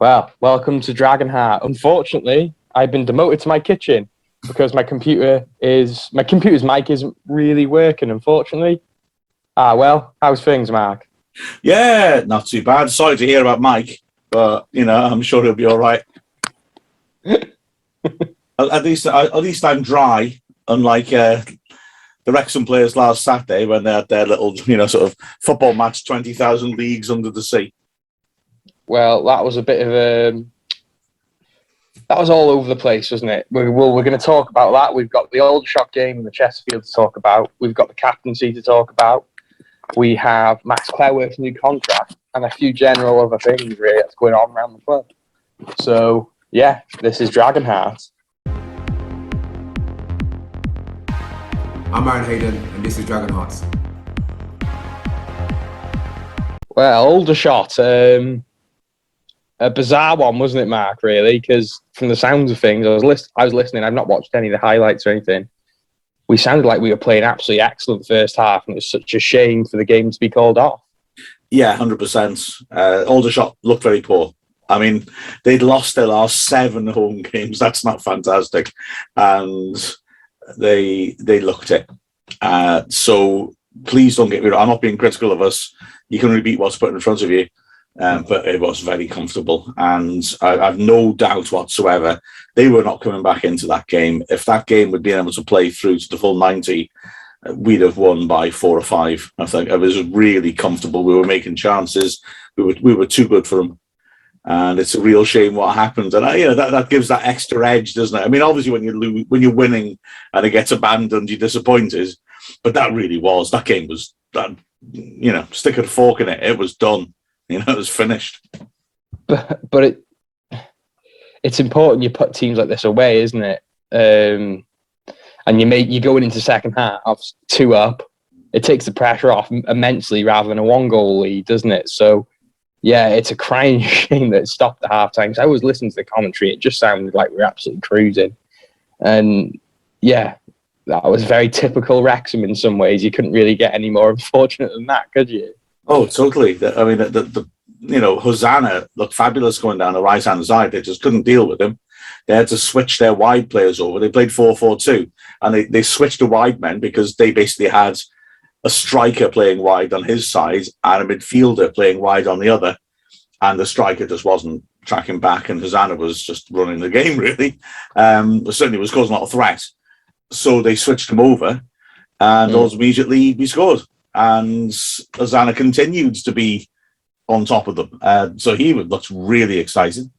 Well, welcome to Dragonheart. Unfortunately, I've been demoted to my kitchen because my computer's mic isn't really working, unfortunately. Well, how's things, Mark? Yeah, not too bad. Sorry to hear about Mike, but I'm sure he'll be all right. at least I'm dry, unlike the Wrexham players last Saturday when they had their little, sort of football match, 20,000 leagues under the sea. Well, that was a bit of that was all over the place, wasn't it? We're going to talk about that. We've got the Aldershot game and the Chesterfield to talk about. We've got the captaincy to talk about. We have Max Cleworth's new contract and a few general other things really that's going on around the club. So, yeah, this is Dragonheart. I'm Aaron Hayden, and this is Dragonheart. Well, Aldershot, a bizarre one, wasn't it, Mark, really? Because from the sounds of things, I was listening. I've not watched any of the highlights or anything. We sounded like we were playing absolutely excellent first half, and it was such a shame for the game to be called off. Yeah, 100%. Aldershot looked very poor. I mean, they'd lost their last 7 home games. That's not fantastic. And they looked it. So please don't get me wrong. I'm not being critical of us. You can only beat what's put in front of you. But it was very comfortable. And I have no doubt whatsoever they were not coming back into that game. If that game would be able to play through to the full 90, we'd have won by 4 or 5. I think it was really comfortable. We were making chances. We were too good for them. And it's a real shame what happened. And that gives that extra edge, doesn't it? I mean, obviously when you're winning and it gets abandoned, you're disappointed. But that really was, that game was, stick a fork in it. It was done. It was finished. But it's important you put teams like this away, isn't it? And you're going into second half 2 up. It takes the pressure off immensely rather than a 1-goal lead, doesn't it? So, yeah, it's a crying shame that it stopped at half time. So I was listening to the commentary. It just sounded like we were absolutely cruising. And, yeah, that was very typical Wrexham in some ways. You couldn't really get any more unfortunate than that, could you? Oh, totally. I mean, Hosanna looked fabulous going down the right-hand side. They just couldn't deal with him. They had to switch their wide players over. They played 4-4-2, and they switched to wide men because they basically had a striker playing wide on his side and a midfielder playing wide on the other, and the striker just wasn't tracking back, and Hosanna was just running the game, really. Certainly was causing a lot of threat. So they switched him over, and almost immediately we scored. And Hosanna continued to be on top of them. So he looked really excited.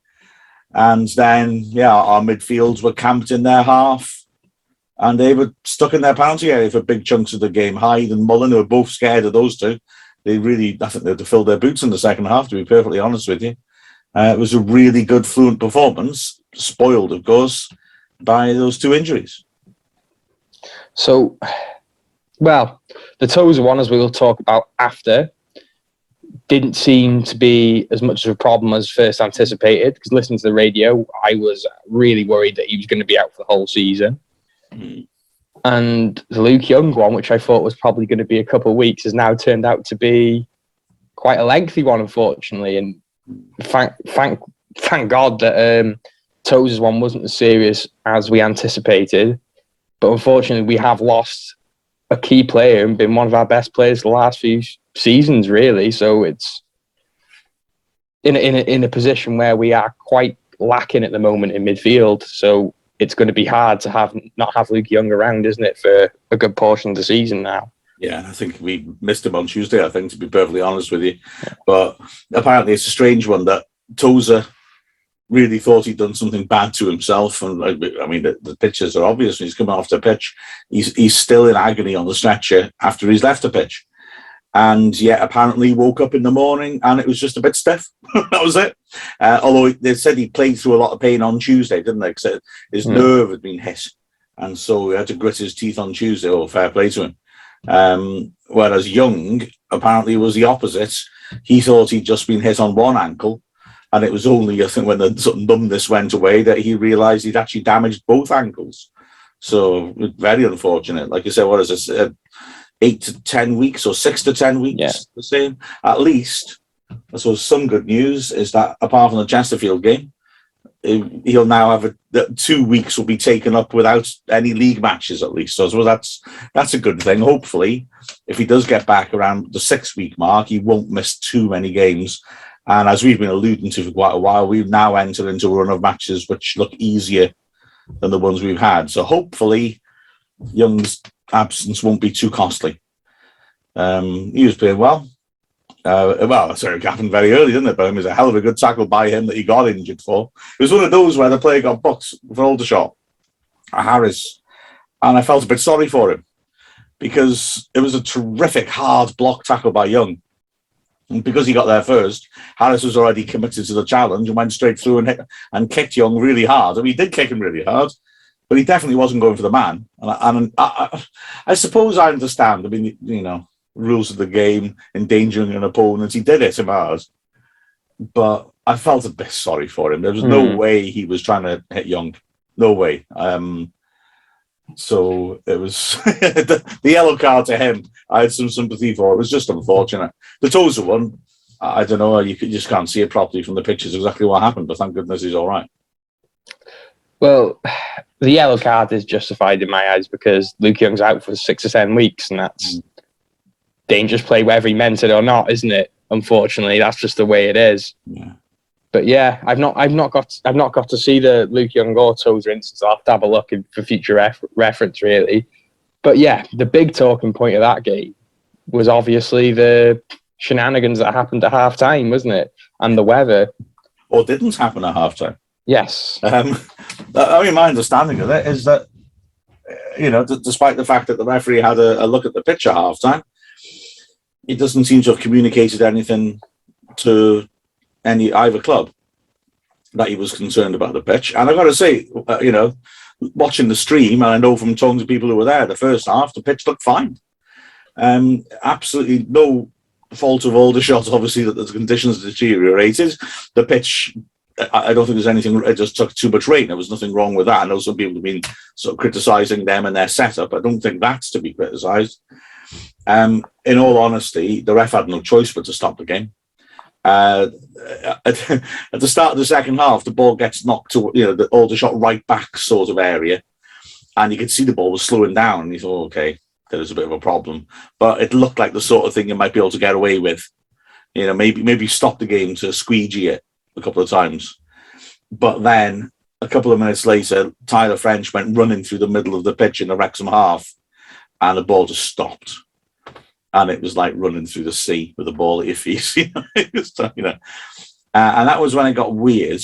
And then, our midfields were camped in their half, and they were stuck in their penalty area for big chunks of the game. Hyde and Mullen, who were both scared of those two. I think they had to fill their boots in the second half, to be perfectly honest with you. It was a really good, fluent performance, spoiled, of course, by those 2 injuries. So, well, the Tozer one, as we will talk about after, didn't seem to be as much of a problem as first anticipated, because listening to the radio, I was really worried that he was going to be out for the whole season. And the Luke Young one, which I thought was probably going to be a couple of weeks, has now turned out to be quite a lengthy one, unfortunately. And thank God that Tozer's one wasn't as serious as we anticipated. But unfortunately, we have lost a key player and been one of our best players the last few seasons, really. So it's in a position where we are quite lacking at the moment in midfield. So it's going to be hard to not have Luke Young around, isn't it, for a good portion of the season now? Yeah, I think we missed him on Tuesday, I think, to be perfectly honest with you. But apparently it's a strange one that Tozer really thought he'd done something bad to himself. And I mean, the pictures are obvious. When he's coming off the pitch, he's still in agony on the stretcher after he's left the pitch. And yet apparently woke up in the morning and it was just a bit stiff. That was it. Although they said he played through a lot of pain on Tuesday, didn't they? Because his nerve had been hit. And so he had to grit his teeth on Tuesday. Oh, fair play to him. Whereas Young apparently was the opposite. He thought he'd just been hit on one ankle. And it was only, I think, when the sort of numbness went away that he realised he'd actually damaged both ankles. So very unfortunate. Like you said, what is this? 8 to 10 weeks or 6 to 10 weeks, the same, at least. So some good news is that apart from the Chesterfield game, he'll now have 2 weeks will be taken up without any league matches at least. So I suppose that's a good thing. Hopefully, if he does get back around the 6-week mark, he won't miss too many games. And as we've been alluding to for quite a while, we've now entered into a run of matches which look easier than the ones we've had. So hopefully, Young's absence won't be too costly. He was playing well. Sorry, it happened very early, didn't it? But it was a hell of a good tackle by him that he got injured for. It was one of those where the player got booked for Aldershot, Harris, and I felt a bit sorry for him because it was a terrific hard block tackle by Young. And because he got there first, Harris was already committed to the challenge and went straight through and kicked Young really hard. I mean, he did kick him really hard, but he definitely wasn't going for the man. And I suppose I understand. I mean, you know, rules of the game, endangering an opponent. He did hit him hard, but I felt a bit sorry for him. There was no way he was trying to hit Young. No way. So it was the yellow card to him. I had some sympathy for. It was just unfortunate. The Tozer one, I don't know. You just can't see it properly from the pictures exactly what happened, but thank goodness he's all right. Well, the yellow card is justified in my eyes because Luke Young's out for 6 or 7 weeks, and that's dangerous play whether he meant it or not, isn't it? Unfortunately, that's just the way it is. Yeah. But yeah, I've not got to see the Luke Young or Tozer instance. I'll have to have a look for future reference, really. But yeah, the big talking point of that game was obviously the shenanigans that happened at half time, wasn't it? And the weather. Or didn't happen at half time. Yes. I mean, my understanding of it is that, you know, despite the fact that the referee had a look at the pitch at half time, he doesn't seem to have communicated anything to either club that he was concerned about the pitch. And I've got to say, you know, watching the stream, and I know from talking to people who were there, the first half, the pitch looked fine. Absolutely no fault of Aldershot, obviously, that the conditions deteriorated. The pitch, I don't think there's anything, it just took too much rain. There was nothing wrong with that. I know some people have been sort of criticising them and their setup. I don't think that's to be criticised. In all honesty, the ref had no choice but to stop the game. At the start of the second half, the ball gets knocked to, you know, the Aldershot right back sort of area, and you could see the ball was slowing down. And you thought, okay, there is a bit of a problem, but it looked like the sort of thing you might be able to get away with. You know, maybe stop the game to squeegee it a couple of times, but then a couple of minutes later, Tyler French went running through the middle of the pitch in the Wrexham half, and the ball just stopped. And it was like running through the sea with a ball at your feet. You know? And that was when it got weird.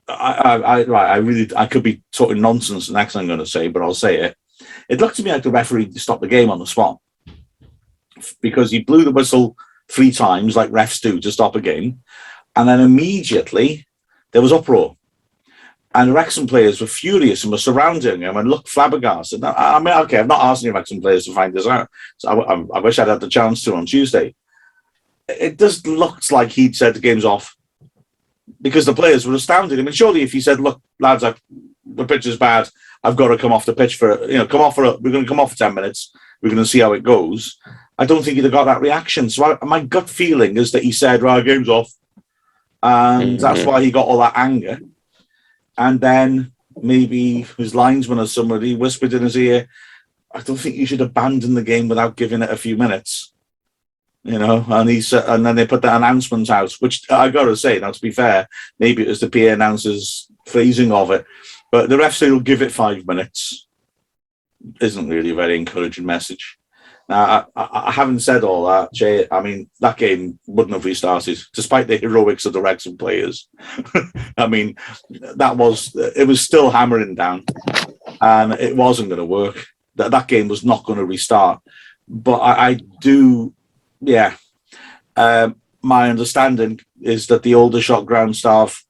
I could be talking nonsense the next thing I'm going to say, but I'll say it. It looked to me like the referee stopped the game on the spot because he blew the whistle 3 times, like refs do, to stop a game. And then immediately there was uproar. And the Wrexham players were furious and were surrounding him and looked flabbergasted. I mean, okay, I'm not asking the Wrexham players to find this out. So I wish I'd had the chance to on Tuesday. It just looked like he'd said the game's off because the players were astounded. I mean, surely if he said, look, lads, the pitch is bad, I've got to come off the pitch we're going to come off for 10 minutes. We're going to see how it goes. I don't think he'd have got that reaction. So my gut feeling is that he said, right, game's off. And that's why he got all that anger. And then maybe his linesman or somebody whispered in his ear, I don't think you should abandon the game without giving it a few minutes. You know, and then they put that announcement out, which I got to say, now to be fair, maybe it was the PA announcer's phrasing of it, but the ref said he'll give it 5 minutes. Isn't really a very encouraging message. Now, I haven't said all that, Chay. I mean, that game wouldn't have restarted, despite the heroics of the Wrexham players. I mean, it was still hammering down, and it wasn't going to work. That game was not going to restart. But I do, yeah. My understanding is that the Aldershot ground staff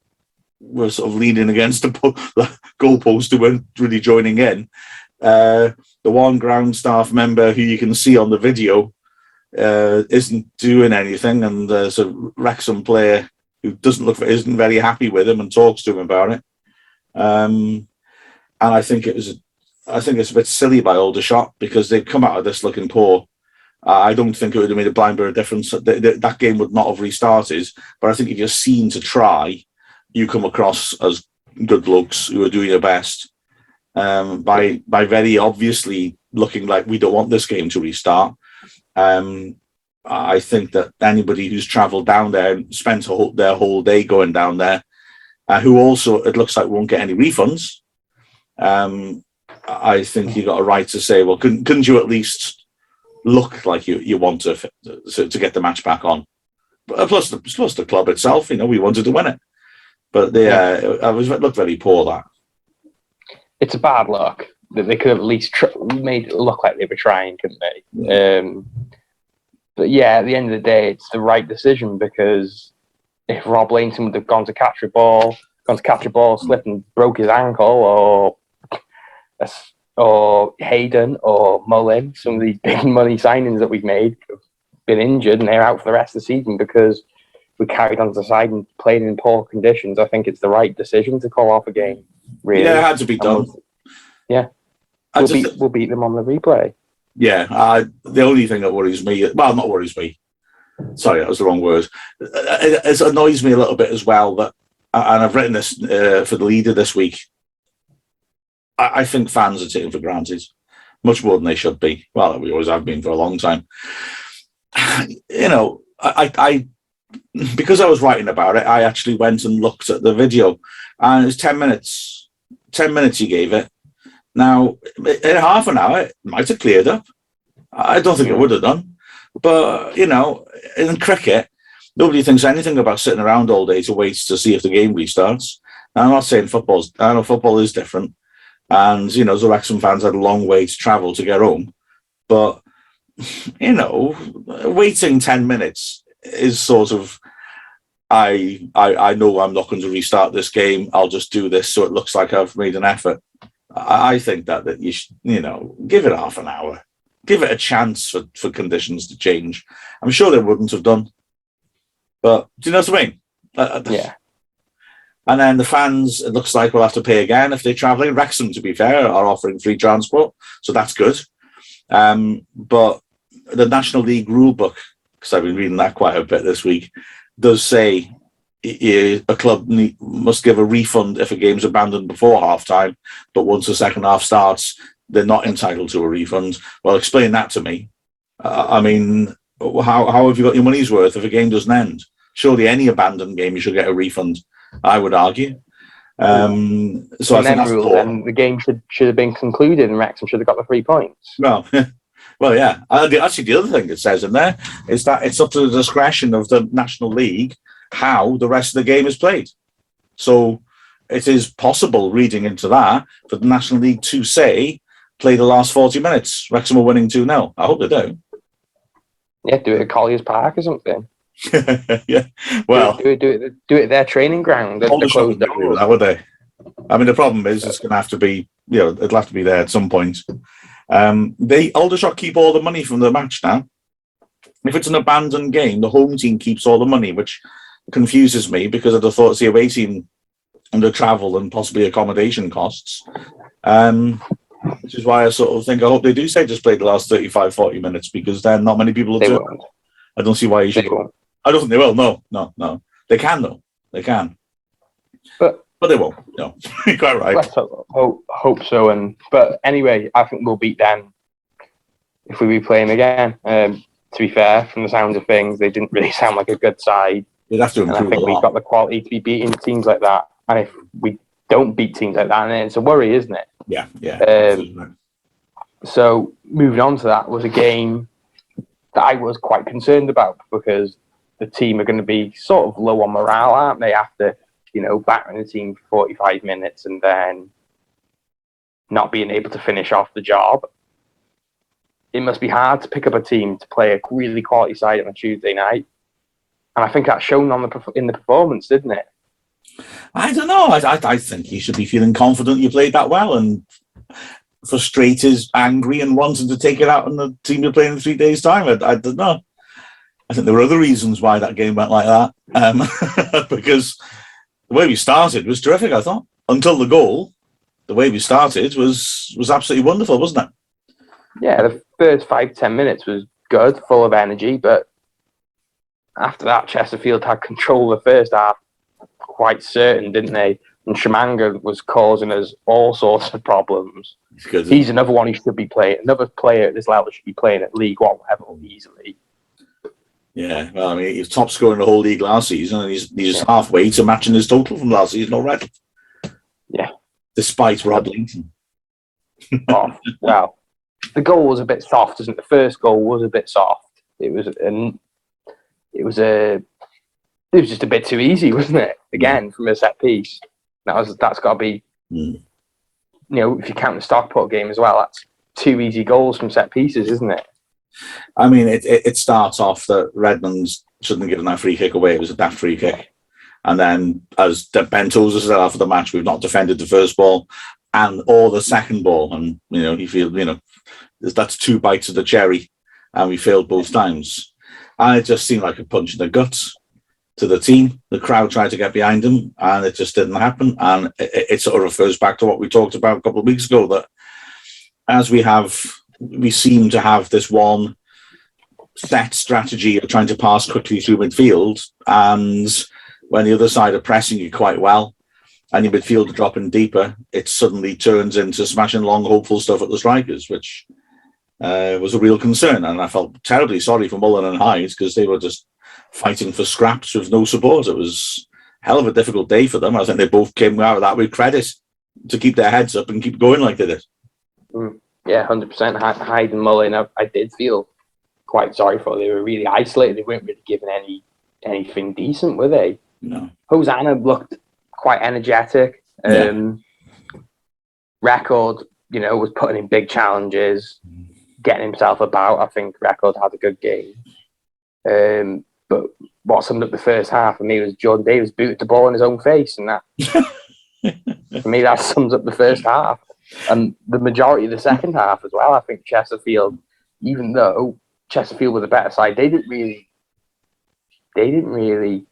were sort of leaning against the goalpost who weren't really joining in. The one ground staff member who you can see on the video isn't doing anything, and there's a Wrexham player who isn't very happy with him and talks to him about it. And I think it's a bit silly by Aldershot because they've come out of this looking poor, I don't think it would have made a blind bit of difference. That game would not have restarted. But I think if you're seen to try, you come across as good blokes who are doing their best. By very obviously looking like we don't want this game to restart. I think that anybody who's travelled down there and spent their whole day going down there, who also it looks like won't get any refunds, I think you got a right to say, well, couldn't you at least look like you want to get the match back on? Plus the club itself, we wanted to win it, but it looked very poor. That it's a bad look that they could have at least made it look like they were trying, couldn't they? Yeah. But yeah, at the end of the day, it's the right decision, because if Rob Lainton would have gone to catch a ball, slipped and broke his ankle, or Hayden or Mullin, some of these big money signings that we've made, have been injured and they're out for the rest of the season because we carried on to the side and played in poor conditions, I think it's the right decision to call off a game. Really, yeah, it had to be done. We'll beat them on the replay. Yeah, the only thing that worries me, well, not worries me, sorry, that was the wrong word. It annoys me a little bit as well that, and I've written this for the leader this week, I think fans are taken for granted, much more than they should be. Well, we always have been for a long time. I because I was writing about it, I actually went and looked at the video, and it was 10 minutes. 10 minutes he gave it. Now, in half an hour, it might have cleared up. I don't think it would have done. But, in cricket, nobody thinks anything about sitting around all day to wait to see if the game restarts. Now, I'm not saying I know football is different. And, the Wrexham fans had a long way to travel to get home. But, waiting 10 minutes is sort of, I know I'm not going to restart this game. I'll just do this so it looks like I've made an effort. I think that you should, give it half an hour. Give it a chance for conditions to change. I'm sure they wouldn't have done. But do you know what I mean? Yeah. And then the fans, it looks like, will have to pay again if they're travelling. Wrexham, to be fair, are offering free transport. So that's good. But the National League rulebook, because I've been reading that quite a bit this week, does say a club must give a refund if a game's abandoned before half-time, but once the second half starts, they're not entitled to a refund. Well, explain that to me. How have you got your money's worth if a game doesn't end? Surely any abandoned game you should get a refund, I would argue. So I think that's then the game should have been concluded and Wrexham should have got the 3 points. Well, yeah. Actually, the other thing it says in there is that it's up to the discretion of the National League how the rest of the game is played. So it is possible, reading into that, for the National League to say, play the last 40 minutes. Wrexham are winning 2-0. I hope they do. Yeah, do it at Collier's Park or something. Yeah, well, do it at their training ground. Aldershot wouldn't do that, would they? I mean, the problem is it's going to have to be, it'll have to be there at some point. Aldershot keep all the money from the match now. If it's an abandoned game, the home team keeps all the money, which confuses me because I'd have thought it's the away team under travel and possibly accommodation costs. Which is why I sort of think I hope they do say just play the last 35, 40 minutes, because then not many people will do it. I don't see why you should. I don't think they will. No. They can, though. They can. But they won't. No. You're quite right. Let's hope so. But anyway, I think we'll beat them if we replay them again. To be fair, from the sounds of things, they didn't really sound like a good side. You'd have to improve. And I think we've got the quality to be beating teams like that. And if we don't beat teams like that, then it's a worry, isn't it? Yeah. So moving on to that was a game that I was quite concerned about, because the team are going to be sort of low on morale, aren't they, after, battering the team for 45 minutes and then not being able to finish off the job. It must be hard to pick up a team to play a really quality side on a Tuesday night. And I think that's shown in the performance, didn't it? I don't know. I think you should be feeling confident you played that well, and frustrated, angry, and wanting to take it out on the team you're playing in 3 days' time. I don't know. I think there were other reasons why that game went like that. Because the way we started was terrific, I thought. Until the goal, the way we started was absolutely wonderful, wasn't it? Yeah, the first 5-10 minutes was good, full of energy, but after that, Chesterfield had control of the first half, quite certain, didn't they? And Shamanga was causing us all sorts of problems. He's another one who should be playing. Another player at this level should be playing at League One level easily. Yeah, well, I mean, he's top scorer in the whole league last season, and he's halfway to matching his total from last season already. Yeah. Despite Rob Linton. Oh, well, the goal was a bit soft, isn't it? The first goal was a bit soft. It was just a bit too easy, wasn't it? Again, from a set piece. That's got to be, you know, if you count the Stockport game as well, that's 2 easy goals from set pieces, isn't it? I mean, it starts off that Redmond's shouldn't have given that free kick away. It was a daft free kick. And then, as Ben Tozer said after the match, we've not defended the first ball or the second ball. And, you know, he feels, you know, that's 2 bites of the cherry. And we failed both times. And it just seemed like a punch in the guts to the team. The crowd tried to get behind them, and it just didn't happen. And it sort of refers back to what we talked about a couple of weeks ago, that as we seem to have this one set strategy of trying to pass quickly through midfield, and when the other side are pressing you quite well and your midfield are dropping deeper, it suddenly turns into smashing long, hopeful stuff at the strikers, which was a real concern. And I felt terribly sorry for Mullen and Hyde, because they were just fighting for scraps with no support. It was a hell of a difficult day for them. I think they both came out of that with credit to keep their heads up and keep going like they did. Yeah, 100%. Hyde and Mullen, I did feel quite sorry for. They were really isolated. They weren't really given anything decent, were they? No. Hosanna looked quite energetic. Record, you know, was putting in big challenges, getting himself about. I think Record had a good game. But what summed up the first half for me was Jordan Davis booted the ball in his own face, and that for me that sums up the first half and the majority of the second half as well. I think Chesterfield, even though Chesterfield was a better side, they didn't really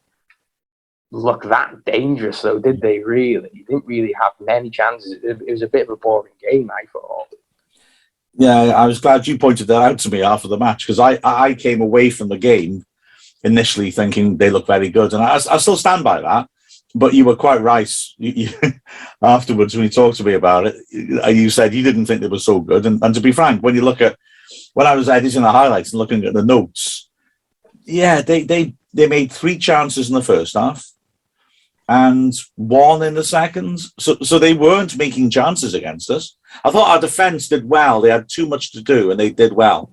look that dangerous, though, did they? Really, they didn't really have many chances. It was a bit of a boring game, I thought. Yeah, I was glad you pointed that out to me after the match, because I came away from the game initially thinking they look very good, and I still stand by that. But you were quite right. You, afterwards, when you talked to me about it, you said you didn't think they were so good. And to be frank, when I was editing the highlights and looking at the notes, yeah, they made 3 chances in the first half and 1 in the second. So they weren't making chances against us. I thought our defence did well. They had too much to do, and they did well.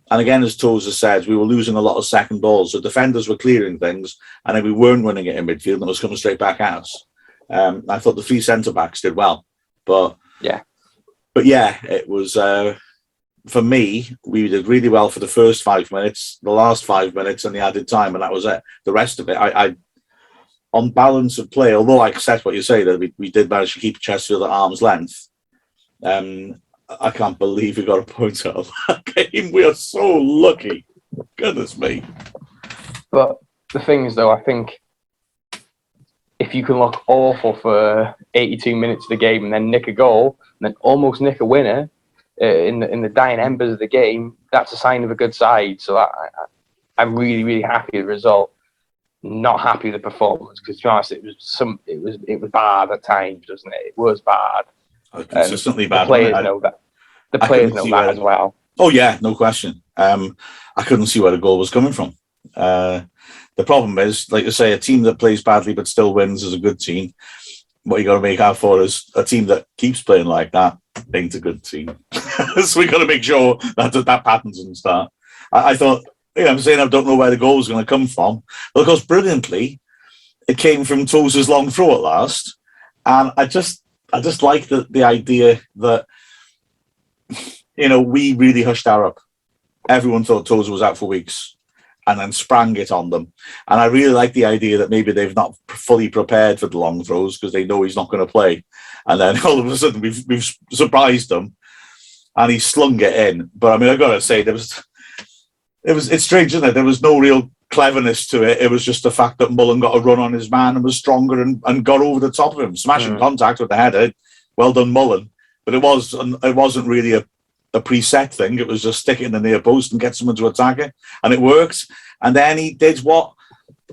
And again, as Tozer said, we were losing a lot of second balls. So defenders were clearing things, and then we weren't running it in midfield, and it was coming straight back at us. I thought the 3 centre-backs did well. But yeah, it was, for me, we did really well for the first 5 minutes, the last 5 minutes, and the added time, and that was it. The rest of it, I on balance of play, although I accept what you say, that we did manage to keep Chesterfield at arm's length, I can't believe we got a point out of that game. We are so lucky. Goodness me. But the thing is, though, I think if you can look awful for 82 minutes of the game and then nick a goal and then almost nick a winner in the dying embers of the game, that's a sign of a good side. So I'm really, really happy with the result. Not happy with the performance, because to be honest, it was bad at times, wasn't it? It was bad. Consistently bad. The players know that. The players know that as well. Oh yeah, no question. I couldn't see where the goal was coming from. The problem is, like I say, a team that plays badly but still wins is a good team. What you got to make out for is a team that keeps playing like that ain't a good team. So we got to make sure that pattern doesn't start. I thought, I'm saying I don't know where the goal was going to come from. But of course, brilliantly, it came from Tozer's long throw at last, and I just like the idea that, we really hushed our up. Everyone thought Tozer was out for weeks and then sprang it on them. And I really like the idea that maybe they've not fully prepared for the long throws because they know he's not going to play. And then all of a sudden we've surprised them and he slung it in. But I mean, I've got to say, it's strange, isn't it? There was no real cleverness to it. It was just the fact that Mullen got a run on his man and was stronger and got over the top of him, smashing contact with the header. Well done, Mullen. But it wasn't really a preset thing. It was just stick it in the near post and get someone to attack it, and it worked. And then he did what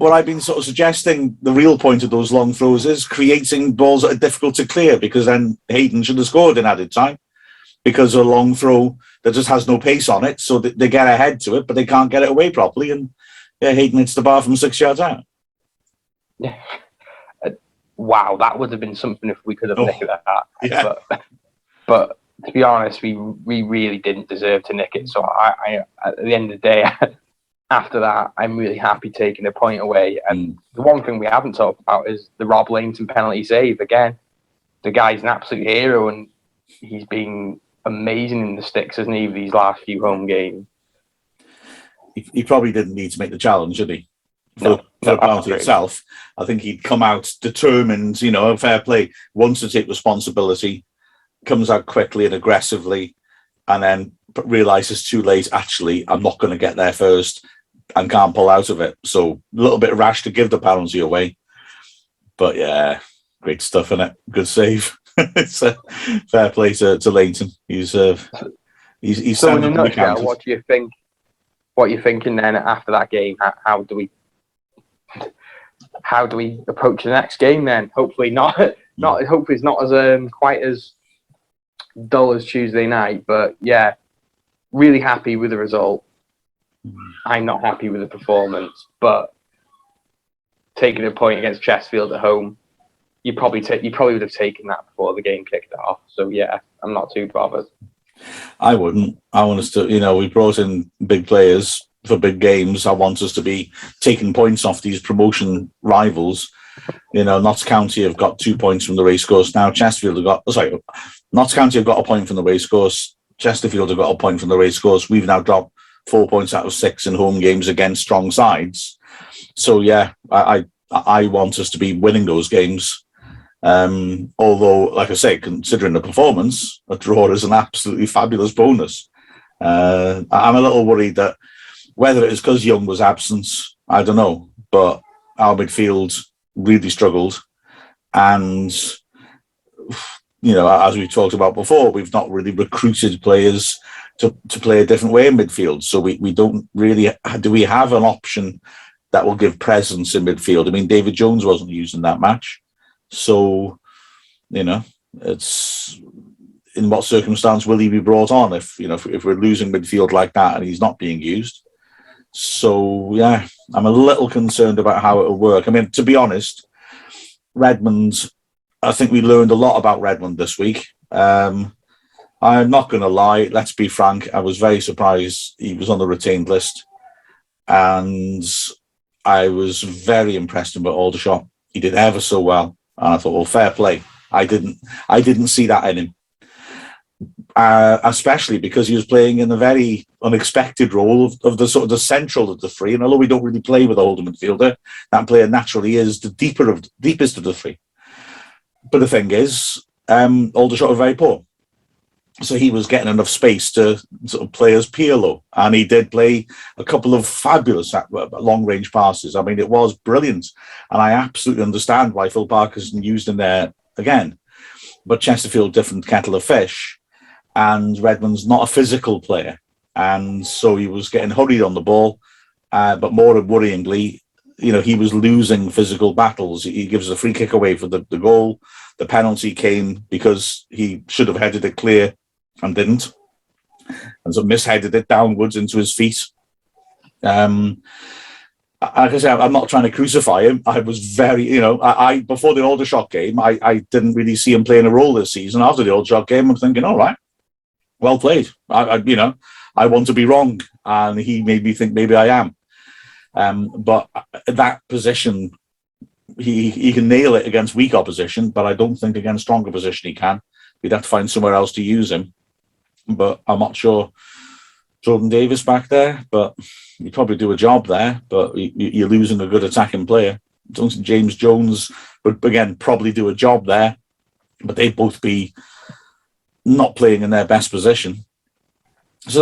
I've been sort of suggesting. The real point of those long throws is creating balls that are difficult to clear, because then Hayden should have scored in added time, because a long throw that just has no pace on it, so they get ahead to it, but they can't get it away properly. And yeah, Hayden hits the bar from 6 yards out. Yeah. Wow, that would have been something if we could have nicked that. Yeah. But to be honest, we really didn't deserve to nick it. So I at the end of the day, after that, I'm really happy taking a point away. And the one thing we haven't talked about is the Rob Lainton penalty save. Again, the guy's an absolute hero, and he's been amazing in the sticks, hasn't he, these last few home games? He probably didn't need to make the challenge, did he? For the penalty itself. I think he'd come out determined, fair play, wants to take responsibility, comes out quickly and aggressively, and then realises too late, actually, I'm not going to get there first and can't pull out of it. So a little bit rash to give the penalty away. But yeah, great stuff, innit? Good save. It's a fair play to Lainton. He's so in a nutshell, what do you think? What you're thinking then after that game? How do we approach the next game then? Hopefully not. Hopefully it's not as quite as dull as Tuesday night. But yeah, really happy with the result. I'm not happy with the performance, but taking a point against Chesterfield at home, you probably would have taken that before the game kicked off. So yeah, I'm not too bothered. I wouldn't. I want us to, we brought in big players for big games. I want us to be taking points off these promotion rivals. Notts County have got 2 points from the racecourse. Now Notts County have got a point from the racecourse. Chesterfield have got a point from the racecourse. We've now dropped 4 points out of 6 in home games against strong sides. So yeah, I want us to be winning those games. Although, like I say, considering the performance, a draw is an absolutely fabulous bonus. I'm a little worried that whether it is because Young was absent, I don't know, but our midfield really struggled. And, as we talked about before, we've not really recruited players to play a different way in midfield. So we don't really, do we have an option that will give presence in midfield? I mean, David Jones wasn't used in that match. So, it's in what circumstance will he be brought on if we're losing midfield like that and he's not being used? So, yeah, I'm a little concerned about how it'll work. I mean, to be honest, Redmond, I think we learned a lot about Redmond this week. I'm not going to lie. Let's be frank. I was very surprised he was on the retained list. And I was very impressed by Aldershot. He did ever so well. And I thought, well, fair play. I didn't see that in him. Especially because he was playing in a very unexpected role of the sort of the central of the three. And although we don't really play with a holding midfielder, that player naturally is the deepest of the three. But the thing is, Aldershot are very poor. So he was getting enough space to sort of play as Pirlo. And he did play a couple of fabulous long-range passes. I mean, it was brilliant. And I absolutely understand why Phil Parkinson used him there again. But Chesterfield, different kettle of fish. And Redmond's not a physical player. And so he was getting hurried on the ball. But more worryingly, he was losing physical battles. He gives the free kick away for the goal. The penalty came because he should have headed it clear and didn't. And so misheaded it downwards into his feet. Like I say, I'm not trying to crucify him. I was very, I before the Aldershot game, I didn't really see him playing a role this season. After the Aldershot game, I'm thinking, all right, well played. I want to be wrong. And he made me think maybe I am. But that position, he can nail it against weak opposition, but I don't think against strong opposition he can. We'd have to find somewhere else to use him. But I'm not sure Jordan Davis back there, but he'd probably do a job there, but you're losing a good attacking player. I don't think James Jones would, again, probably do a job there, but they'd both be not playing in their best position. So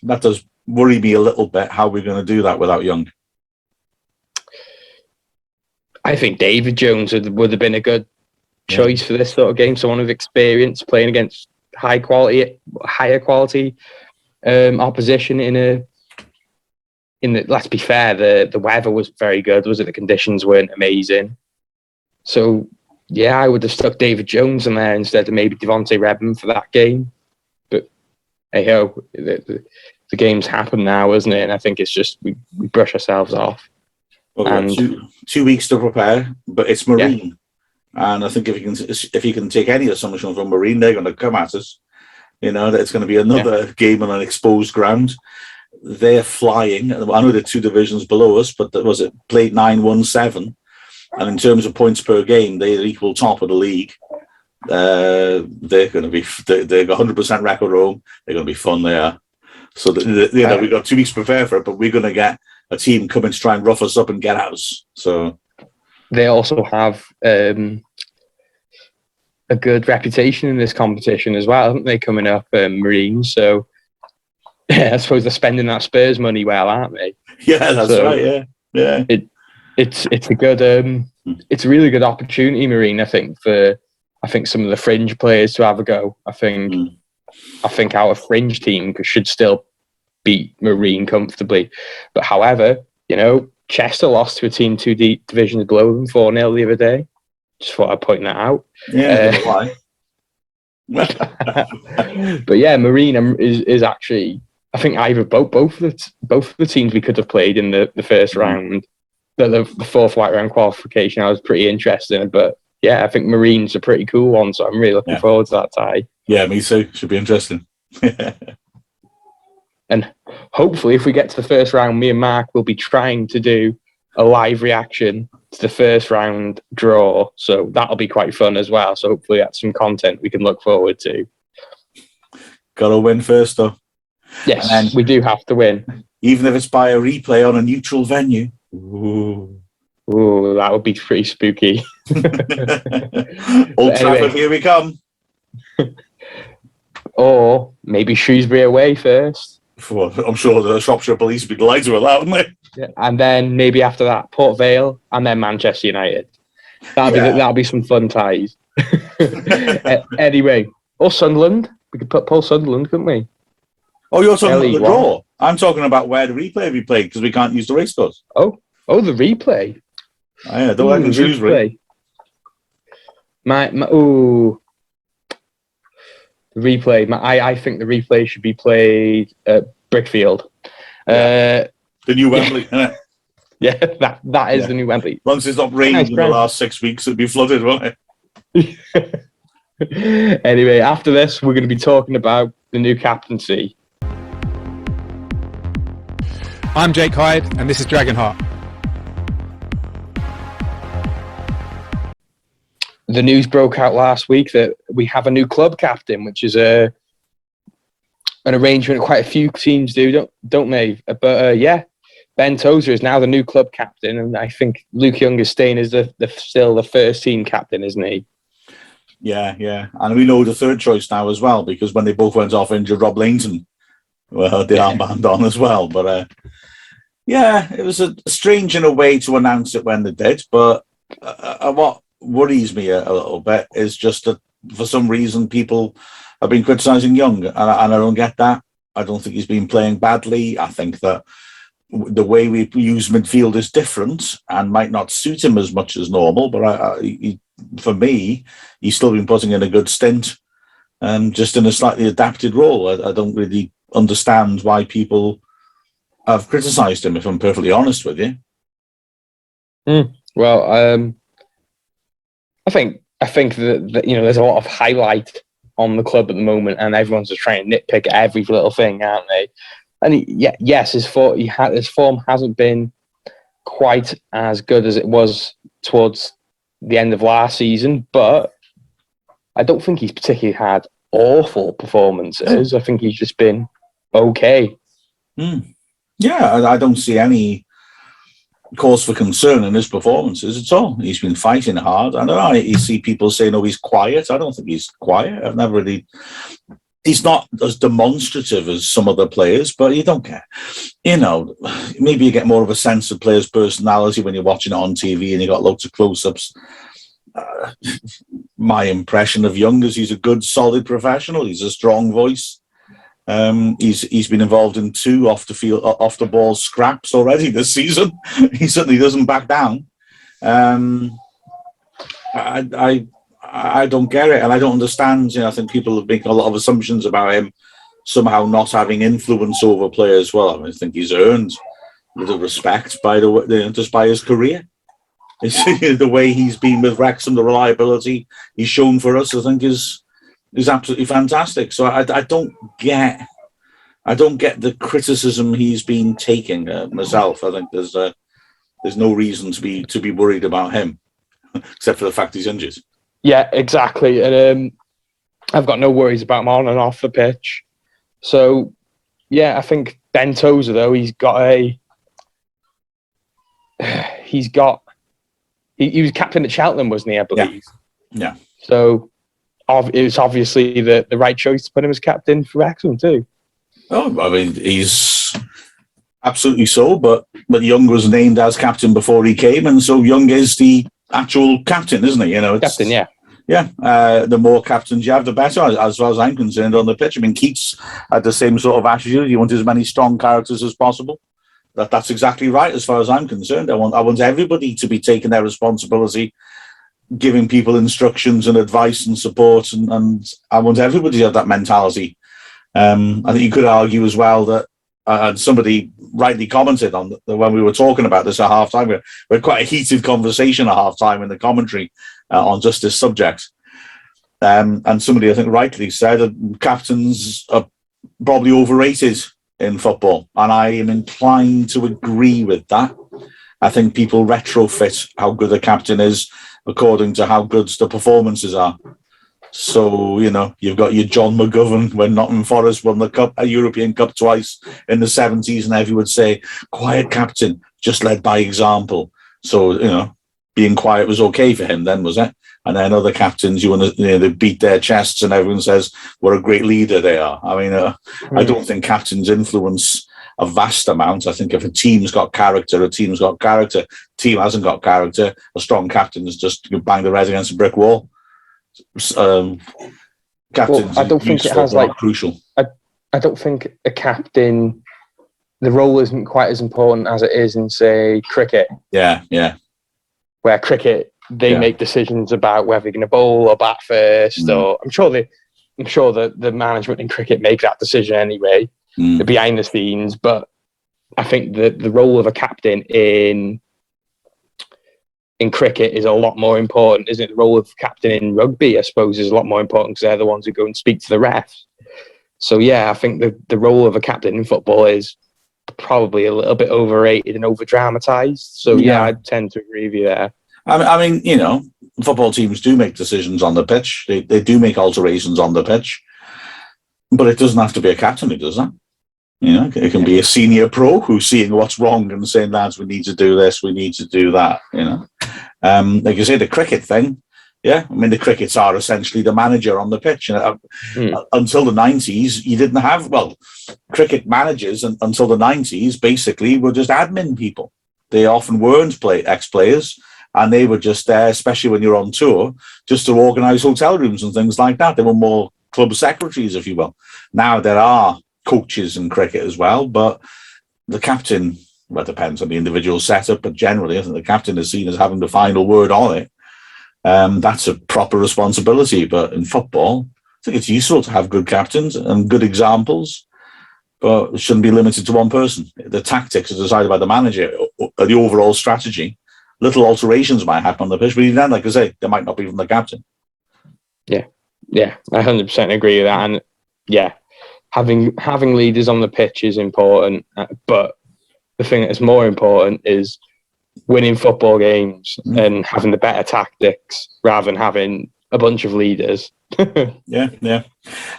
that does worry me a little bit, how we're going to do that without Young. I think David Jones would have been a good choice for this sort of game. Someone with experience playing against higher quality opposition in the. Let's be fair, the weather was very good, was it? The conditions weren't amazing. So yeah, I would have stuck David Jones in there instead of maybe Devontae Redmond for that game. But hey ho, the game's happened now, isn't it? And I think it's just we brush ourselves off. Well, and 2 weeks to prepare, but it's Marine, and I think if you can take any assumption from Marine, they're going to come at us. You know, that it's going to be another game on an exposed ground. They're flying. I know they're 2 divisions below us, but was it played 9-1-7, and in terms of points per game, they're equal top of the league. They're going to be they're 100% record home. They're going to be fun there. So we've got 2 weeks to prepare for it, but we're going to get a team coming to try and rough us up and get us. So they also have a good reputation in this competition as well, haven't they? Coming up, Marine. So I suppose they're spending that Spurs money well, aren't they? Yeah, that's right. Yeah. It's a good it's a really good opportunity, Marine. I think some of the fringe players to have a go. I think our fringe team should still beat Marine comfortably. But however, you know, Chester lost to a team 2 divisions below them 4-0 the other day. Just thought I'd point that out. Yeah, why? But yeah, Marine is actually, I think either both of the teams we could have played in the first round, the fourth white round qualification, I was pretty interested in. But yeah, I think Marine's a pretty cool one, so I'm really looking forward to that tie. Yeah, me too. Should be interesting. And hopefully, if we get to the first round, me and Mark will be trying to do a live reaction to the first round draw. So that'll be quite fun as well. So hopefully that's some content we can look forward to. Got to win first, though. Yes, we do have to win. Even if it's by a replay on a neutral venue. Ooh, that would be pretty spooky. Old Trafford, here we come. Or maybe Shrewsbury away first. Well, I'm sure the Shropshire police would be delighted with that, wouldn't they? Yeah, and then maybe after that, Port Vale, and then Manchester United. That'll be some fun ties. Anyway, or Sunderland. We could pull Sunderland, couldn't we? Oh, you're talking about the draw. I'm talking about where the replay will be played because we can't use the racecourse. Oh, the replay. Oh, yeah, don't like Shrewsbury. Replay. I think the replay should be played at Brickfield. The new Wembley. Yeah, that is the new Wembley. Once it's not rained in the last 6 weeks, it'll be flooded, won't it? Anyway, after this, we're going to be talking about the new captaincy. I'm Jake Hyde, and this is Dragonheart. The news broke out last week that we have a new club captain, which is an arrangement quite a few teams do, don't they? But Ben Tozer is now the new club captain, and I think Luke Young is staying as still the first team captain, isn't he? Yeah. And we know the third choice now as well, because when they both went off injured, Rob Langton had the armband on as well. But it was strange in a way to announce it when they did, but what worries me a little bit is just that for some reason people have been criticising Young, and I don't get that. I don't think he's been playing badly. I think that the way we use midfield is different and might not suit him as much as normal, but for me, he's still been putting in a good stint, just in a slightly adapted role. I don't really understand why people have criticised him, if I'm perfectly honest with you. Well, I think that there's a lot of highlight on the club at the moment, and everyone's just trying to nitpick every little thing, aren't they? And yes, his form hasn't been quite as good as it was towards the end of last season, but I don't think he's particularly had awful performances. I think he's just been okay. Yeah, I don't see any cause for concern in his performances at all. He's been fighting hard. I don't know. You see people saying, "Oh, he's quiet." I don't think he's quiet. I've never really. He's not as demonstrative as some other players, but you don't care. Maybe you get more of a sense of players' personality when you're watching it on TV and you got loads of close-ups. my impression of Young is he's a good, solid professional. He's a strong voice. He's been involved in 2 off the ball scraps already this season. He certainly doesn't back down. I don't get it, and I don't understand. I think people have made a lot of assumptions about him somehow not having influence over players. Well, I think he's earned a little respect by just by his career. The way he's been with Wrexham, the reliability he's shown for us, I think is absolutely fantastic. So I don't get the criticism he's been taking myself. I think there's no reason to be worried about him, except for the fact he's injured. Yeah, exactly. And I've got no worries about him on and off the pitch. So, yeah, I think Ben Tozer, though, he was captain at Cheltenham, wasn't he, I believe? Yeah. So it was obviously the right choice to put him as captain for Wrexham too. Oh, I mean, he's absolutely so, but Young was named as captain before he came, and so Young is the actual captain, isn't he? Captain, yeah. Yeah, the more captains you have, the better, as far as I'm concerned, on the pitch. I mean, Keats had the same sort of attitude. You want as many strong characters as possible. That's exactly right, as far as I'm concerned. I want everybody to be taking their responsibility, giving people instructions and advice and support, and I want everybody to have that mentality. I think you could argue as well that, and somebody rightly commented on when we were talking about this at half-time, we had quite a heated conversation at half-time in the commentary on just this subject. And somebody, I think, rightly said that captains are probably overrated in football, and I am inclined to agree with that. I think people retrofit how good a captain is according to how good the performances are. So, you've got your John McGovern when Nottingham Forest won a European Cup twice in the 70s, and everyone would say, quiet captain, just led by example. So, being quiet was okay for him then, was it? And then other captains, they beat their chests and everyone says what a great leader they are. I mean, I don't think captains influence a vast amount. I think if a team's got character, a team's got character. Team hasn't got character, a strong captain is just bang the head against a brick wall. Captains, I don't think it has crucial. I don't think a captain, the role isn't quite as important as it is in, say, cricket. Yeah. Where cricket, they make decisions about whether they're going to bowl or bat first. Or I'm sure that the management in cricket make that decision anyway, behind the scenes. But I think that the role of a captain in cricket is a lot more important, isn't it? The role of captain in rugby, I suppose, is a lot more important because they're the ones who go and speak to the refs. So yeah, I think the role of a captain in football is probably a little bit overrated and over dramatized. So yeah, I tend to agree with you there. I mean, football teams do make decisions on the pitch. They do make alterations on the pitch, but it doesn't have to be a captain who does that. It can be a senior pro who's seeing what's wrong and saying, lads, we need to do this, we need to do that. Like you say, the cricket thing. Yeah, I mean, the crickets are essentially the manager on the pitch. Until the 90s, you didn't have, cricket managers until the 90s basically were just admin people. They often weren't ex-players, and they were just there, especially when you're on tour, just to organise hotel rooms and things like that. They were more club secretaries, if you will. Now there are coaches in cricket as well, but the captain, well, it depends on the individual setup, but generally I think the captain is seen as having the final word on it. That's a proper responsibility, but in football, I think it's useful to have good captains and good examples, but it shouldn't be limited to one person. The tactics are decided by the manager, or the overall strategy. Little alterations might happen on the pitch, but even then, like I say, they might not be from the captain. Yeah, I 100% agree with that. And yeah, having leaders on the pitch is important, but the thing that's more important is winning football games and having the better tactics rather than having a bunch of leaders. Yeah.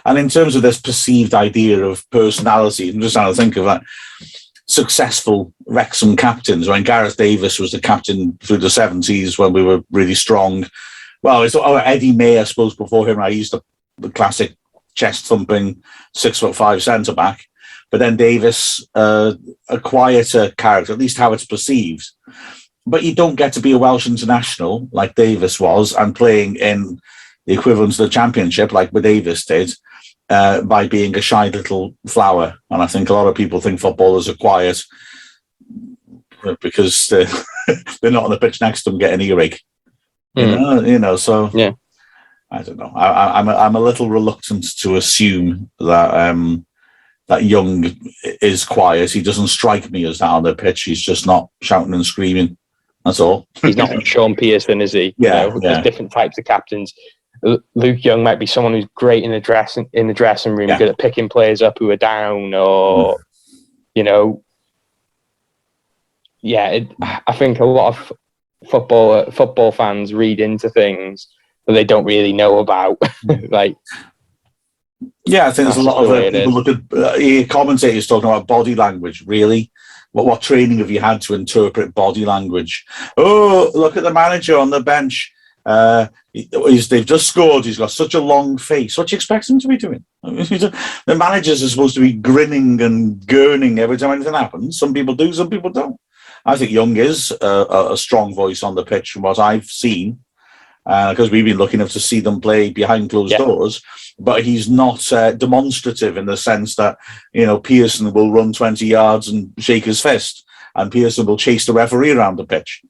And in terms of this perceived idea of personality, I'm just trying to think of that. Successful Wrexham captains. When Gareth Davis was the captain through the 70s when we were really strong. Well, it's Eddie May, I suppose, before him. I used the classic chest-thumping 6'5" centre-back. But then Davis, a quieter character, at least how it's perceived. But you don't get to be a Welsh international like Davis was and playing in the equivalent of the Championship, like what Davis did, by being a shy little flower. And I think a lot of people think footballers are quiet because they're not on the pitch next to them getting earache. So yeah. I don't know. I'm a little reluctant to assume that that Young is quiet. He doesn't strike me as that on the pitch. He's just not shouting and screaming. That's all. He's not Sean Pearson, is he? Yeah, There's different types of captains. Luke Young might be someone who's great in the dressing room, good at picking players up who are down, or I think a lot of football fans read into things that they don't really know about. I think there's a lot of people look at commentators talking about body language. Really, what training have you had to interpret body language? Oh, look at the manager on the bench. They've just scored. He's got such a long face. What do you expect him to be doing? The managers are supposed to be grinning and gurning every time anything happens. Some people do, some people don't. I think Young is a strong voice on the pitch from what I've seen, because we've been lucky enough to see them play behind closed doors. But he's not demonstrative in the sense that Pearson will run 20 yards and shake his fist, and Pearson will chase the referee around the pitch.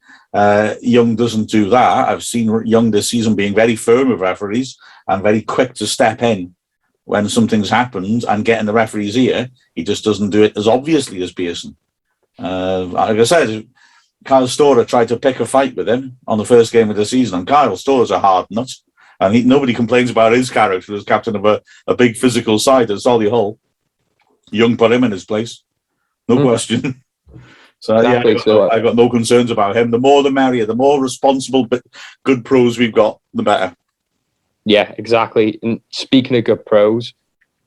Young doesn't do that. I've seen Young this season being very firm with referees and very quick to step in when something's happened and get in the referee's ear. He just doesn't do it as obviously as Pearson. Like I said, Kyle Storer tried to pick a fight with him on the first game of the season, and Kyle Storer's a hard nut, and nobody complains about his character as captain of a big physical side at Solihull. Young put him in his place, no question. So I got no concerns about him. The more the merrier. The more responsible but good pros we've got, the better. Yeah, exactly. And speaking of good pros,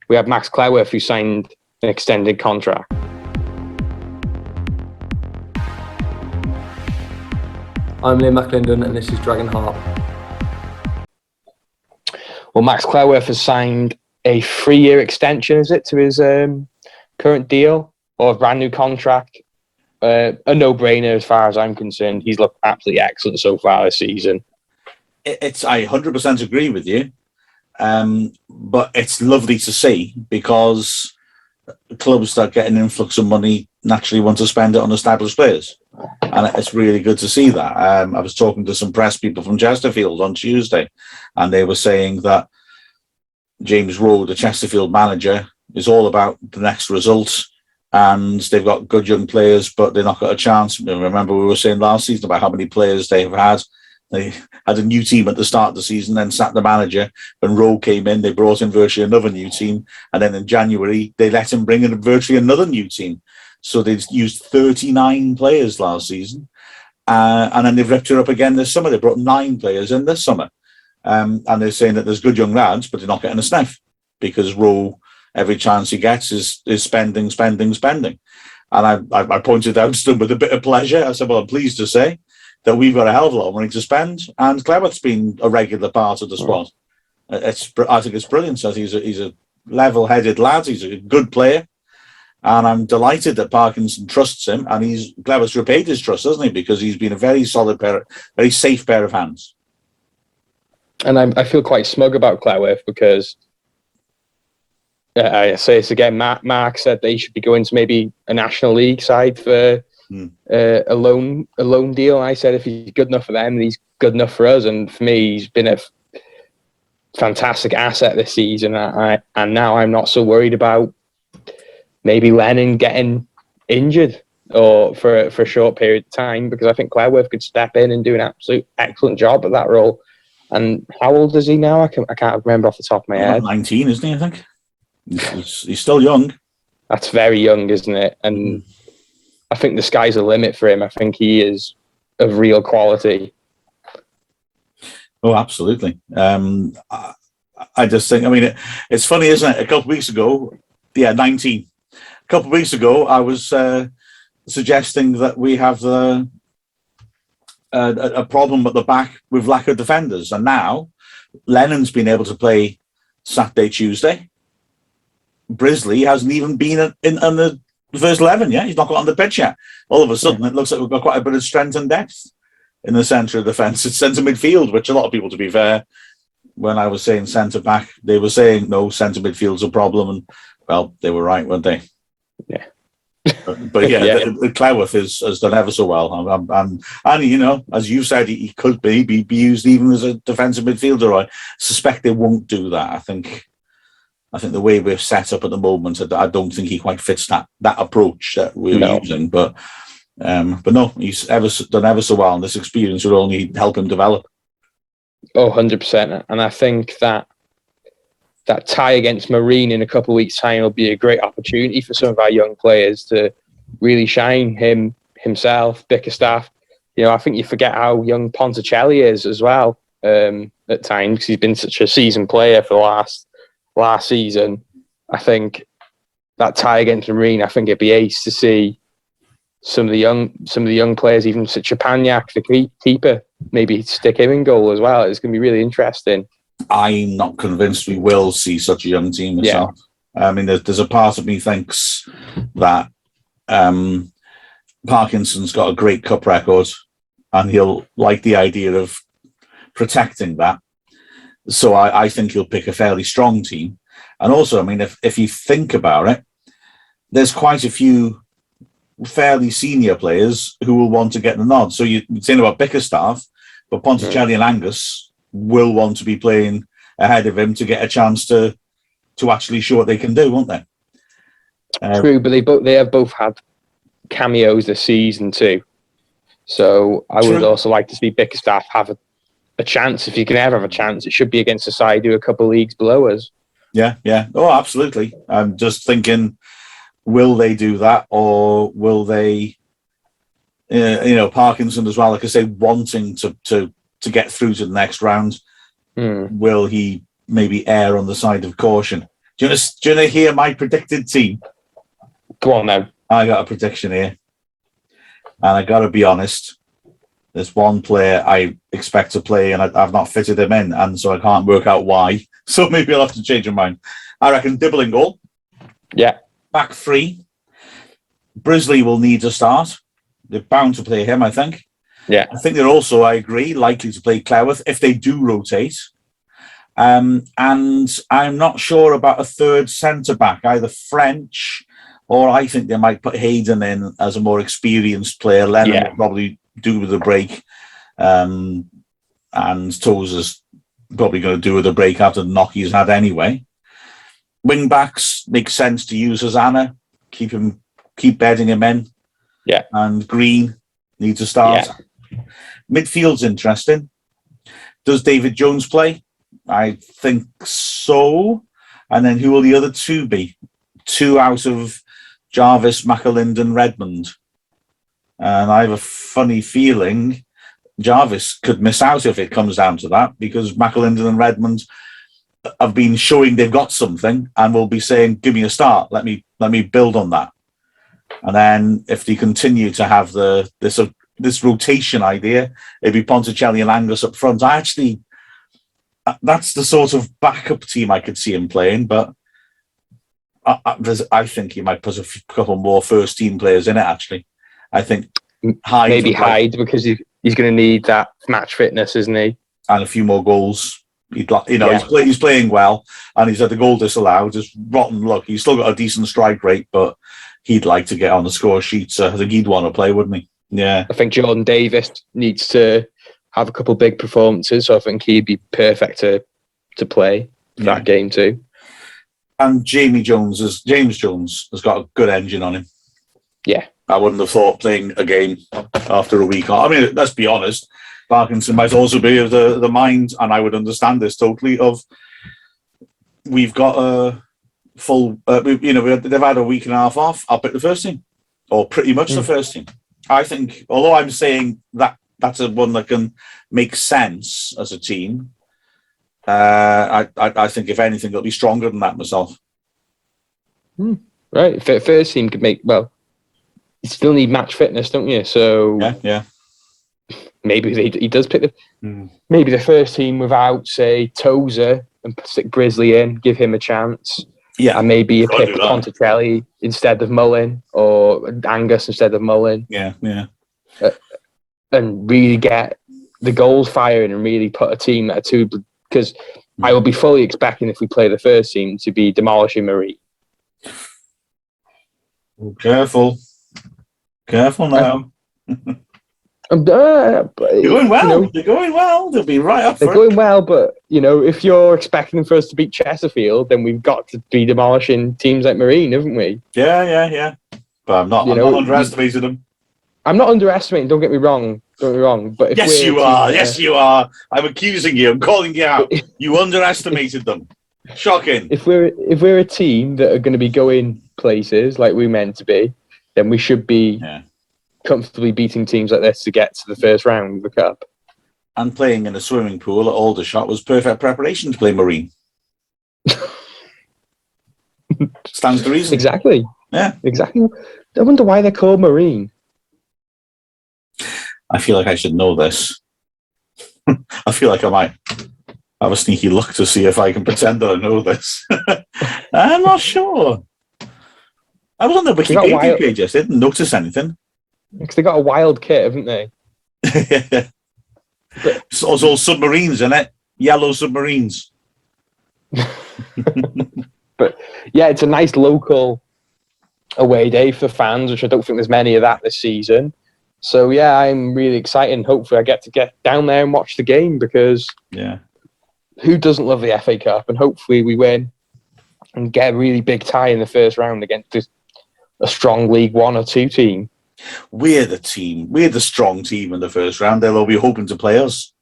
we have Max Cleworth, who signed an extended contract. I'm Liam McClendon, and this is Dragonheart. Well, Max Cleworth has signed a 3-year extension, is it, to his current deal, or a brand new contract? A no-brainer as far as I'm concerned. He's looked absolutely excellent so far this season. I 100% agree with you, but it's lovely to see, because clubs that get an influx of money naturally want to spend it on established players, and it's really good to see that. I was talking to some press people from Chesterfield on Tuesday, and they were saying that James Rowe, the Chesterfield manager, is all about the next result, and they've got good young players, but they've not got a chance. Remember, we were saying last season about how many players they have had. They had a new team at the start of the season, then sacked the manager. When Rowe came in, they brought in virtually another new team. And then in January, they let him bring in virtually another new team. So they've used 39 players last season. And then they've ripped it up again this summer. They brought 9 players in this summer. And they're saying that there's good young lads, but they're not getting a sniff, because Rowe, every chance he gets, is spending. And I pointed out to them with a bit of pleasure. I said, well, I'm pleased to say that we've got a hell of a lot of money to spend, and Cleworth's been a regular part of the squad. I think it's brilliant. So he's a level-headed lad. He's a good player, and I'm delighted that Parkinson trusts him, and Cleworth's repaid his trust, hasn't he? Because he's been a very solid very safe pair of hands. And I feel quite smug about Cleworth, because I say this again, Mark said they should be going to maybe a National League side for a loan deal. I said if he's good enough for them, he's good enough for us. And for me, he's been a fantastic asset this season. And now I'm not so worried about maybe Lennon getting injured or for a short period of time, because I think Cleworth could step in and do an absolute excellent job at that role. And how old is he now? I can't remember off the top of my head. 19, isn't he? I think he's still young. That's very young, isn't it? And I think the sky's the limit for him. I think he is of real quality. Oh, absolutely. I just think, it's funny, isn't it? A couple of weeks ago, 19. A couple of weeks ago, I was suggesting that we have a problem at the back with lack of defenders. And now Lennon's been able to play Saturday, Tuesday. Brisley hasn't even been in the first 11 yet. He's not got on the pitch yet. All of a sudden, it looks like we've got quite a bit of strength and depth in the centre of defence. It's centre midfield, which a lot of people, to be fair, when I was saying centre back, they were saying no, centre midfield's a problem, and well, they were right, weren't they? Yeah. But yeah, Cleworth has done ever so well, and you know, as you said, he could be used even as a defensive midfielder. I suspect they won't do that. I think the way we're set up at the moment, I don't think he quite fits that approach that we're using. But no, he's done ever so well, and this experience will only help him develop. Oh, 100%. And I think that tie against Marine in a couple of weeks' time will be a great opportunity for some of our young players to really shine. Himself, Bickerstaff. You know, I think you forget how young Ponticelli is as well at times, because he's been such a seasoned player for the last season. I think that tie against Marine, I think it'd be ace to see some of the young players, even such a Panyak, the keeper, maybe stick him in goal as well. It's going to be really interesting. I'm not convinced we will see such a young team myself. Yeah. I mean, there's a part of me thinks that Parkinson's got a great cup record, and he'll like the idea of protecting that. So I think he'll pick a fairly strong team. And also, I mean, if you think about it, there's quite a few fairly senior players who will want to get the nod. So you're saying about Bickerstaff, but Ponticelli and Angus will want to be playing ahead of him to get a chance to actually show what they can do, won't they? True, but they have both had cameos this season too. So I would also like to see Bickerstaff have a chance. If you can ever have a chance, it should be against a side who are a couple of leagues below us. Yeah. Oh, absolutely. I'm just thinking, will they do that, or will they, Parkinson as well, like I say, wanting to get through to the next round, will he maybe err on the side of caution? Do you want to hear my predicted team? Go on then. I got a prediction here, and I got to be honest. There's one player I expect to play, and I've not fitted him in, and so I can't work out why. So maybe I'll have to change my mind. I reckon Dibble in goal. Yeah. Back three. Brisley will need to start. They're bound to play him, I think. Yeah. I think they're also, I agree, likely to play Cleworth if they do rotate. And I'm not sure about a third centre-back, either French, or I think they might put Hayden in as a more experienced player. Lennon will probably do with a break. And Tozer's probably going to do with a break after the knock he's had anyway. Wing-backs makes sense to use Hosanna. Keep bedding him in. Yeah. And Green needs to start. Yeah. Midfield's interesting. Does David Jones play? I think so. And then who will the other two be? Two out of Jarvis, McAlinden, Redmond. And I have a funny feeling Jarvis could miss out if it comes down to that, because McAlinden and Redmond have been showing they've got something and will be saying, give me a start. Let me build on that. And then if they continue to have this rotation idea, it'd be Ponticelli and Angus up front. That's the sort of backup team I could see him playing, but I think he might put a couple more first team players in it, actually. I think Hyde, because he's going to need that match fitness, isn't he? And a few more goals. He's playing well, and he's had the goal disallowed. Just rotten luck. He's still got a decent strike rate, but he'd like to get on the score sheet. So I think he'd want to play, wouldn't he? Yeah. I think Jordan Davis needs to have a couple of big performances, so I think he'd be perfect to play that game too. And James Jones has got a good engine on him. Yeah. I wouldn't have thought playing a game after a week. I mean, let's be honest. Parkinson might also be of the mind, and I would understand this totally, of we've got a full, they've had a week and a half off. I'll pick the first team, or pretty much the first team. I think, although I'm saying that that's a one that can make sense as a team, I think if anything, it'll be stronger than that myself. Right, first team could make, well, you still need match fitness, don't you? So yeah. Maybe he does pick maybe the first team without, say, Tozer, and stick Brisley in, give him a chance. Yeah, and maybe you pick Ponticelli instead of Mullin, or Angus instead of Mullin. Yeah. And really get the goals firing and really put a team at two, because I will be fully expecting, if we play the first team, to be demolishing Marine. Careful now. They're They're going well. They're going well. They'll be right up. They're going well, but if you're expecting for us to beat Chesterfield, then we've got to be demolishing teams like Marine, haven't we? Yeah. But I'm not underestimating them. I'm not underestimating. Don't get me wrong. But yes, you are. Yes, you are. I'm accusing you. I'm calling you out. You underestimated them. Shocking. If we're a team that are going to be going places like we're meant to be, then we should be comfortably beating teams like this to get to the first round of the cup. And playing in a swimming pool at Aldershot was perfect preparation to play Marine. Stands to reason. Exactly. Yeah. Exactly. I wonder why they're called Marine. I feel like I should know this. I feel like I might have a sneaky look to see if I can pretend that I know this. I'm not sure. I was on the Wikipedia page yesterday. I didn't notice anything. Because they got a wild kit, haven't they? It's all submarines, isn't it? Yellow submarines. But yeah, it's a nice local away day for fans, which I don't think there's many of that this season. So yeah, I'm really excited, and hopefully I get to get down there and watch the game, because who doesn't love the FA Cup? And hopefully we win and get a really big tie in the first round against a strong League 1 or 2 team. We're the team. We're the strong team in the first round. They'll all be hoping to play us.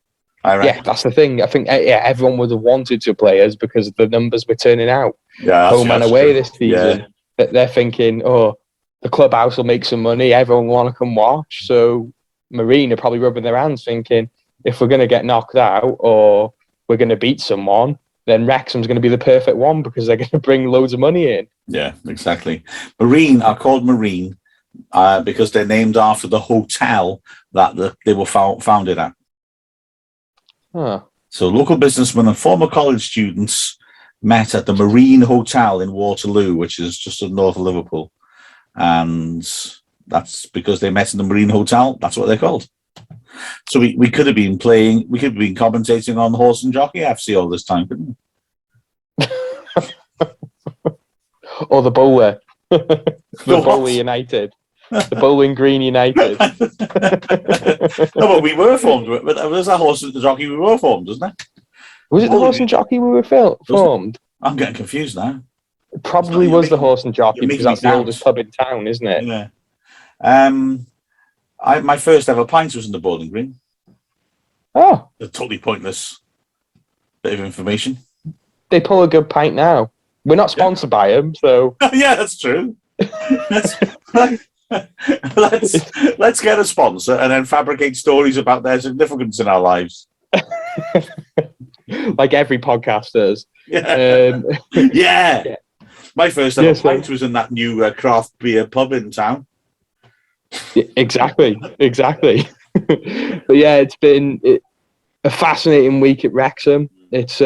Yeah, that's the thing. I think everyone would have wanted to play us because of the numbers we're turning out. Yeah, home and away this season. Yeah. They're thinking, the clubhouse will make some money. Everyone will want to come watch. So Marine are probably rubbing their hands thinking, if we're going to get knocked out or we're going to beat someone, then Wrexham's going to be the perfect one because they're going to bring loads of money in. Yeah, exactly. Marine are called Marine because they're named after the hotel that they were founded at. Huh. So local businessmen and former college students met at the Marine Hotel in Waterloo, which is just north of Liverpool. And that's because they met in the Marine Hotel. That's what they're called. So we could have been commentating on Horse and Jockey FC all this time, couldn't we? Or the Bowler. The Bowler United. The Bowling Green United. No, but we were formed. But it was that Horse and Jockey we were formed, wasn't it? Was it the Horse and Jockey we were formed? I'm getting confused now. It probably was the Horse and Jockey because that's the oldest pub in town, isn't it? Yeah. My first ever pint was in the Bowling Green. Oh. A totally pointless bit of information. They pull a good pint now. We're not sponsored by them, so... Yeah, that's true. Let's get a sponsor and then fabricate stories about their significance in our lives. Like every podcast does. Yeah. Yeah. My first ever pint was in that new craft beer pub in town. Exactly. But yeah, it's been a fascinating week at Wrexham. It's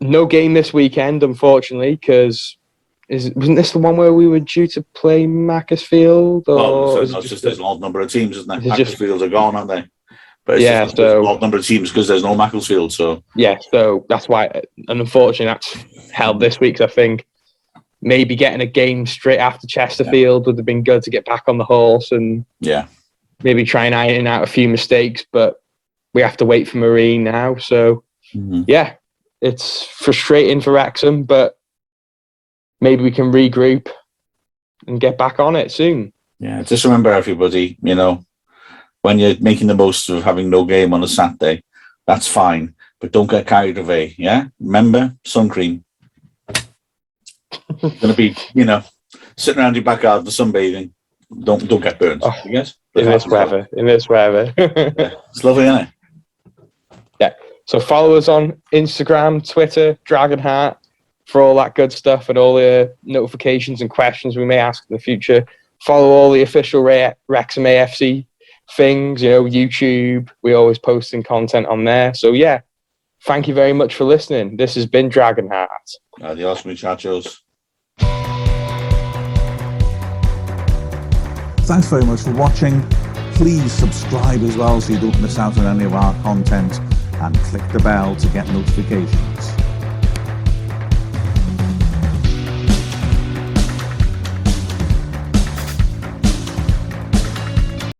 no game this weekend, unfortunately, because wasn't this the one where we were due to play Macclesfield? There's an odd number of teams, isn't there? Macclesfield are gone, aren't they? But it's just an odd number of teams because there's no Macclesfield. So so that's why, and unfortunately, that's held this week. I think maybe getting a game straight after Chesterfield would have been good to get back on the horse and maybe try and iron out a few mistakes. But we have to wait for Marine now. So it's frustrating for Wrexham, but maybe we can regroup and get back on it soon. Yeah, just remember, everybody, when you're making the most of having no game on a Saturday, that's fine, but don't get carried away, yeah? Remember, sun cream. Going to be, sitting around your backyard for sunbathing. Don't get burned. Oh, yes? In this weather. Yeah, it's lovely, isn't it? Yeah. So follow us on Instagram, Twitter, Dragonheart, for all that good stuff and all the notifications and questions we may ask in the future. Follow all the official Wrexham AFC things, YouTube. We're always posting content on there. So yeah, thank you very much for listening. This has been Dragonheart. Adios, muchachos. Thanks very much for watching. Please subscribe as well so you don't miss out on any of our content. and click the bell to get notifications.